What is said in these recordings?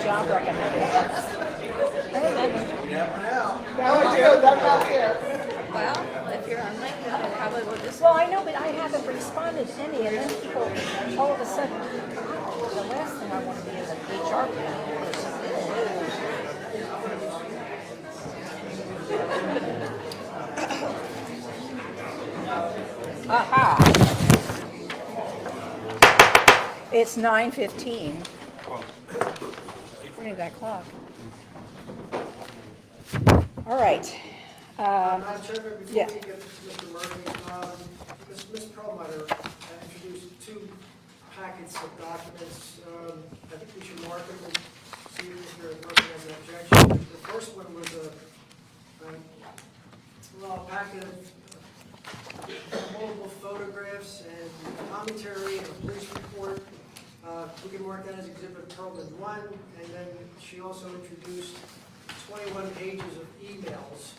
job recommendations. Well, if you're on LinkedIn, I probably will just. Well, I know, but I haven't responded to any, and then people, all of a sudden, the last thing I want to be is an HR person. Aha. It's 9:15. Look at that clock. All right. Madam Chairman, before yeah. we get to Mr. Murphy, Ms. Perlmutter introduced two packets of documents. I think we should mark them and see if Mr. Murphy has an objection. The first one was a packet of multiple photographs and commentary and a police report. We can mark that as Exhibit Perlman 1, and then she also introduced 21 pages of emails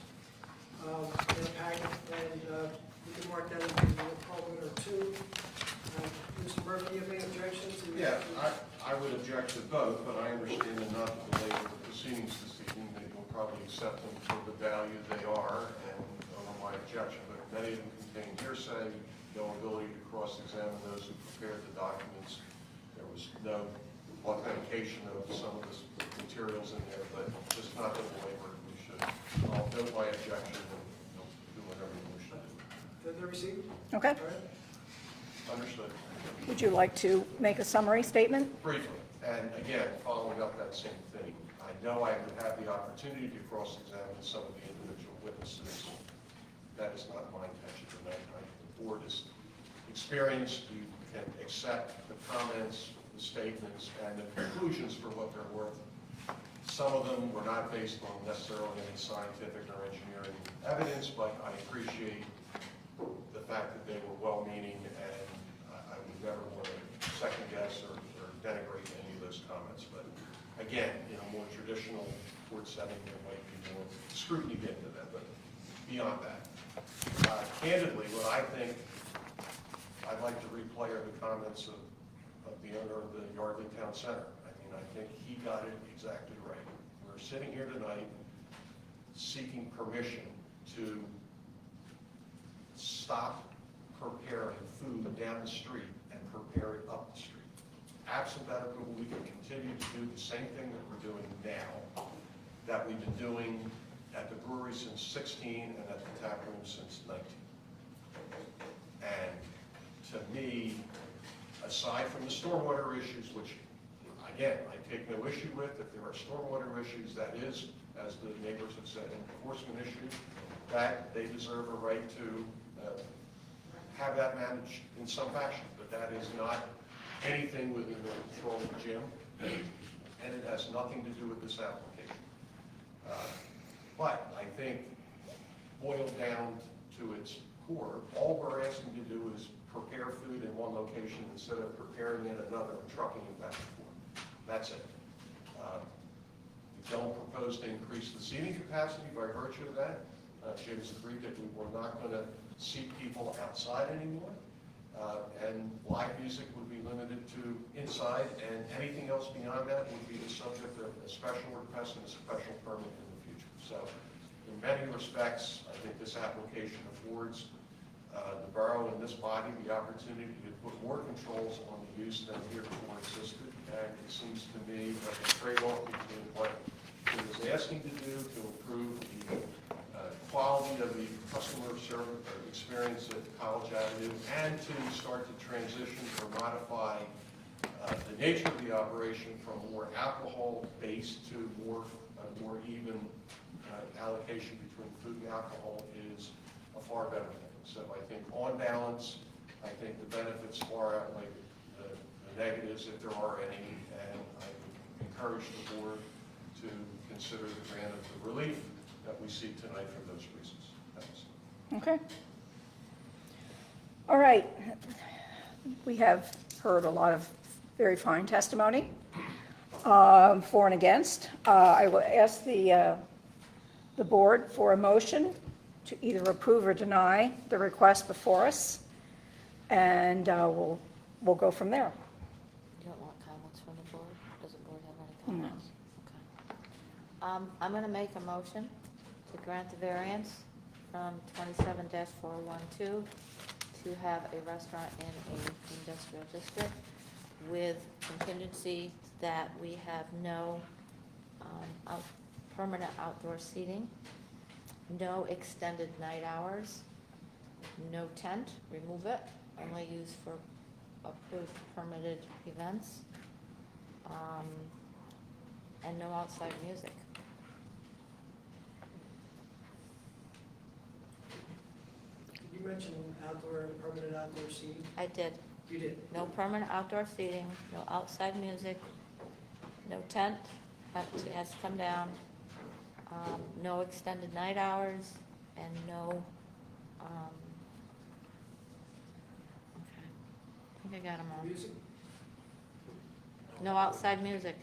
in a packet, and we can mark that as Exhibit Perlman or 2. Mr. Murphy, you have any objections? Yeah, I would object to both, but I understand and not to delay the proceedings this evening, that you'll probably accept them for the value they are, and over my objection, but many of them contain hearsay, no ability to cross-examine those who prepared the documents. There was no authentication of some of the materials in there, but just not to belabor, we should. I'll note my objection and you'll do whatever you wish to do. Did they receive? Okay. All right. Understood. Would you like to make a summary statement? Briefly, and again, following up that same thing, I know I would have the opportunity to cross-examine some of the individual witnesses. That is not my intention tonight. The board is experienced. You can accept the comments, the statements, and the conclusions for what they're worth. Some of them were not based on necessarily any scientific or engineering evidence, but I appreciate the fact that they were well-meaning, and I would never want to second guess or denigrate any of those comments. But again, in a more traditional court setting, there might be more scrutiny given to them. But beyond that, candidly, what I think, I'd like to replay are the comments of the owner of the Yardley Town Center. I mean, I think he got it exactly right. We're sitting here tonight seeking permission to stop preparing food down the street and prepare it up the street. Absent that approval, we can continue to do the same thing that we're doing now, that we've been doing at the brewery since 16 and at the Taproom since 19. And to me, aside from the stormwater issues, which again, I take no issue with, if there are stormwater issues, that is, as the neighbors have said, an enforcement issue, that they deserve a right to have that managed in some fashion. But that is not anything within the control of the gym, and it has nothing to do with this application. But I think, boiled down to its core, all we're asking to do is prepare food in one location instead of preparing it in another and trucking it back and forth. That's it. We don't propose to increase the seating capacity by virtue of that. Jim's agreed that we were not going to seat people outside anymore. And live music would be limited to inside, and anything else beyond that would be the subject of a special request and a special permit in the future. So in many respects, I think this application affords the borough and this body the opportunity to put more controls on the use than heretofore existed. And it seems to me that the trade-off between what it was asking to do to improve the quality of the customer service experience at College Avenue and to start to transition or modify the nature of the operation from more alcohol-based to more even allocation between food and alcohol is a far better thing. So I think on balance, I think the benefits far outweigh the negatives if there are any, and I would encourage the board to consider the grant of the relief that we seek tonight for those reasons. Thanks. Okay. All right. We have heard a lot of very fine testimony for and against. I will ask the board for a motion to either approve or deny the request before us, and we'll go from there. You don't want comments from the board? Does the board have any comments? I'm gonna make a motion to grant the variance from 27-412 to have a restaurant in a industrial district with contingency that we have no permanent outdoor seating, no extended night hours, no tent, remove it, only used for approved permitted events, and no outside music. You mentioned outdoor, permanent outdoor seating. I did. You did. No permanent outdoor seating, no outside music, no tent, it has to come down, no extended night hours, and no, okay, I think I got them all. Music. No outside music.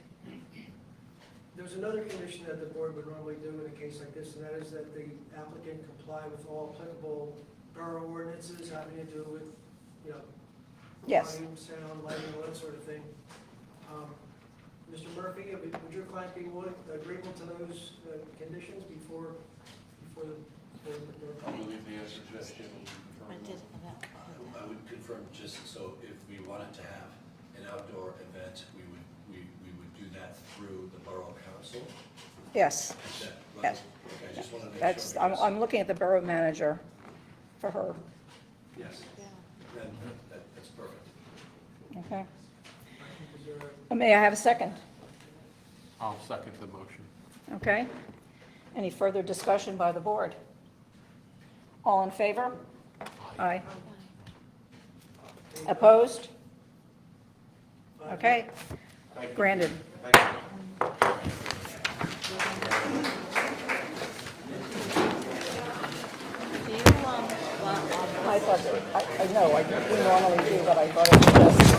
There's another condition that the board would normally do in a case like this, and that is that the applicant comply with all applicable borough ordinances having to do with, you know, Yes. volume, sound, lighting, all that sort of thing. Mr. Murphy, would your client be agreeable to those conditions before the board? I believe the answer to that, Jim. I did. I would confirm, just so if we wanted to have an outdoor event, we would do that through the borough council. Yes, Is that right? Yes. Okay, I just want to make that's, sure. I'm because- I'm looking at the borough manager for her, Yes, Yeah. then that's perfect. okay? Is there a- May I have a second? I'll second the motion. Okay? Any further discussion by the board? All in favor? Aye. Opposed? Okay, Thank you. granted. Thank you. Do you, want, I thought, I know, we normally do, but I thought it was just